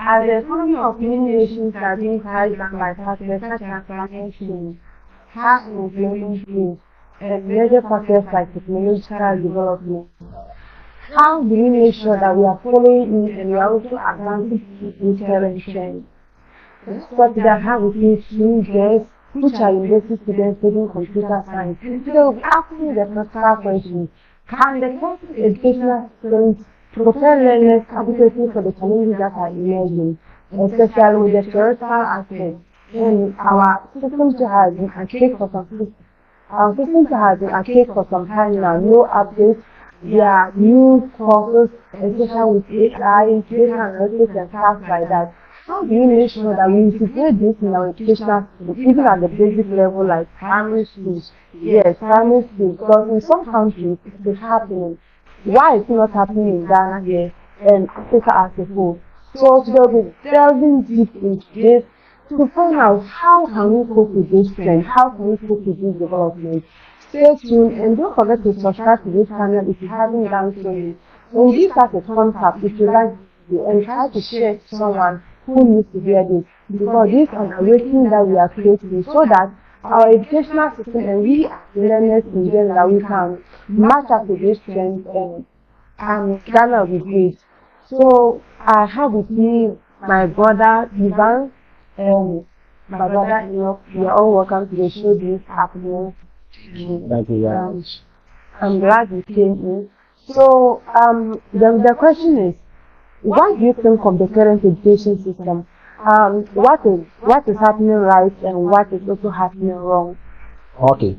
as the economy of many nations are being carried down by factors such as climate change, high inflation rates, and major factors like technological development, how do we make sure that we are following it and we are also advancing in current trends? This what that I have with me two guests, which are university students studying computer science. And today we'll be asking the practical question. Can the current educational systems prepare learners adequately for the challenges that are emerging, especially with the theoretical aspect? And our system has been archaic for some our system has been archaic for some time now. No updates. There are new courses, especially with AI, data analytics and stuff like that. How do you make sure that we integrate this in our educational system, even at the basic level like primary schools? Yes, primary schools, because in some countries it is happening. Why is it not happening in Ghana here and Africa as a whole? So today we'll be delving deep into this to find out how can we cope with this trend, how can we cope with this development. Stay tuned and don't forget to subscribe to this channel if you haven't done so yet. And give us a thumbs up if you like this video and try to share it to someone who needs to hear this, because this is an awakening that we are creating so that our educational system and we as learners in general we can match up with this trend and Ghana will be great. So I have with me my brother Ivan and my brother Enoch. You are all welcome to the show this afternoon. Thank you very much. I'm glad you came in. So the question is, what do you think of the current education system? What is happening right and what is also happening wrong? Okay.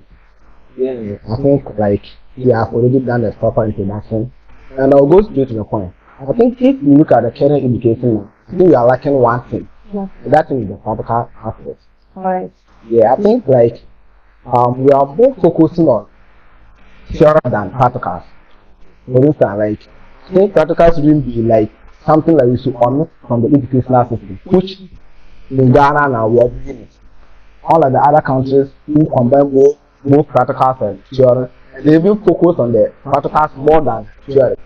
Yeah, I think like we have already done a proper introduction, and I'll go straight to the point. I think if you look at the current education now, I think we are lacking one thing. Yes. That thing is the practical aspect. Alright. Yeah, I think like we are more focusing on theory than practicals. For instance, like I think practicals shouldn't be like something like we should omit from the educational system, which in Ghana now we are doing it. All of the other countries who combine both practicals and theory, they even focus on the practicals more than theory.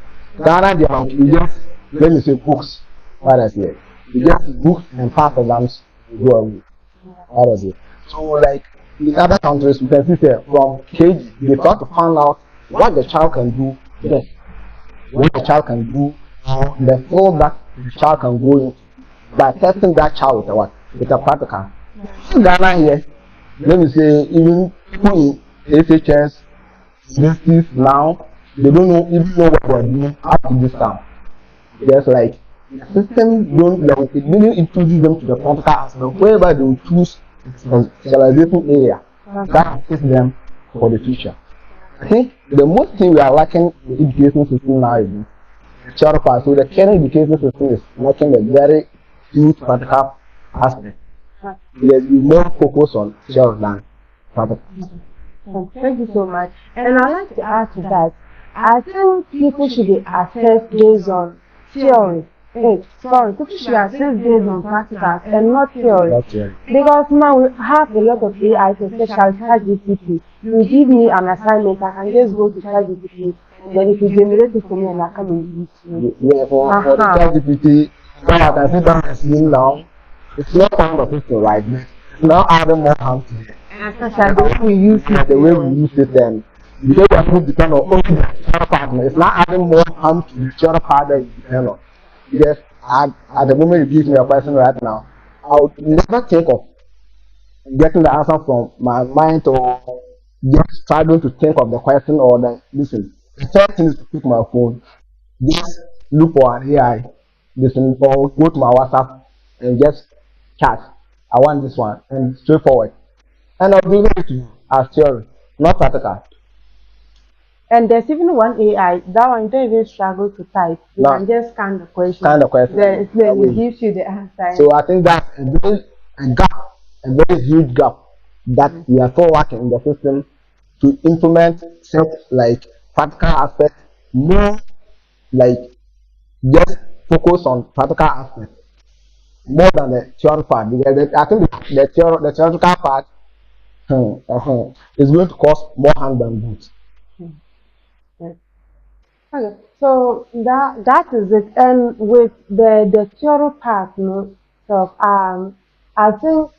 Ghana, they are just, let me say, books. What I say, you just books and pass exams, you go away. What I say. So like in other countries, we can see from KG, they try to find out what the child can do best, what the child can do, the field that the child can go into by testing that child with what? With a practical. In Ghana here, let me say, even people in SHS, universities now, they don't even know what they're doing up to this time. Just like the system it didn't introduce them to the practical aspect, whereby they will choose a specialization area that fits them for the future. I think the most thing we are lacking in the education system now is the theory part. So the current education system is lacking a very huge practical aspect. There's more focus on theory than practical. Thank you so much. And I'd like to add to that, I think people should be assessed based on theory. People should be assessed based on practicals and not theory. Because now we have a lot of AI, especially ChatGPT. You give me an assignment, I can just go to ChatGPT, and then if you generate it for me and I come and use it. Yeah, for ChatGPT, now I can see that machine now. It's not kind of system, right? Now adding more harm to it. Especially the way we use it. The way we use it, then because we are going to depend on only the theory partner. It's not adding more harm to the theory part that you depend on. Because at the moment you give me a question right now, I would never think of getting the answer from my mind or just struggling to think of the question or the listen. The first thing is to pick my phone, just look for an AI, listen, or go to my WhatsApp and just chat. I want this one and straightforward. And I'll bring it to you as theory, not practical. And there's even one AI, that one you don't even struggle to type. You can just scan the question. Then it gives you the answer. So I think that's a very huge gap that we are still lacking in the system to implement such like practical aspects, more like just focus on practical aspects more than the theory part, because I think the theoretical part is going to cost more harm than good. Yes. Okay, so that is it. And with the theory part, you know, so I think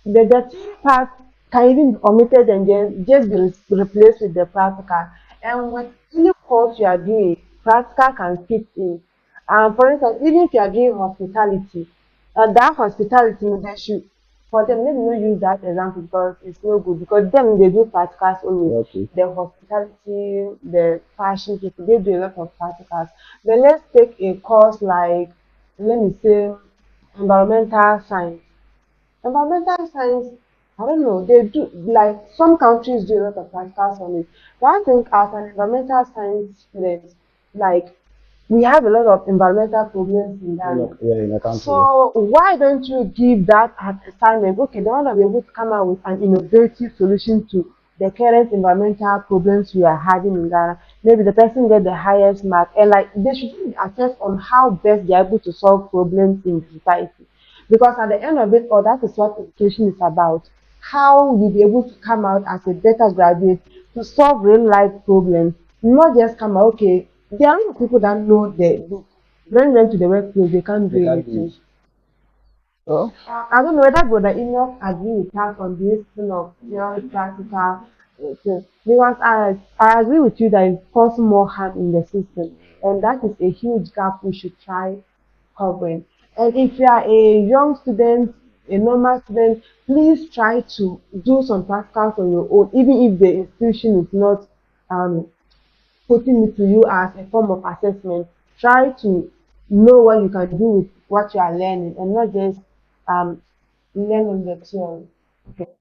the theory part can even be omitted and then just be replaced with the practical. And with any course you are doing, practical can fit in. For instance, even if you are doing hospitality, that hospitality, they should for them, let me not use that example because it's no good. Because them they do practicals only. Okay. The hospitality, the fashion people, they do a lot of practicals. Then let's take a course like, let me say, environmental science. Environmental science, I don't know, they do like some countries do a lot of practicals on it. But I think as an environmental science student, like we have a lot of environmental problems in Ghana. Yeah, in a country. Yeah. So why don't you give that as assignment? Okay, they want to be able to come out with an innovative solution to the current environmental problems we are having in Ghana. Maybe the person get the highest mark, and like they should be assessed on how best they are able to solve problems in society. Because at the end of it all, that is what education is about. How you be able to come out as a better graduate to solve real life problems, not just come out, okay, there are a lot of people that know the book. Bring them to the workplace, they can't They do can't do it. anything. Oh, I don't know whether Brother Enoch agree with us on this thing of practical thing. Because I agree with you that it causes more harm in the system. And that is a huge gap we should try covering. And if you are a young student, a normal student, please try to do some practicals on your own, even if the institution is not um, putting it to you as a form of assessment. Try to know what you can do with what you are learning and not just um, learn on the theory. Okay.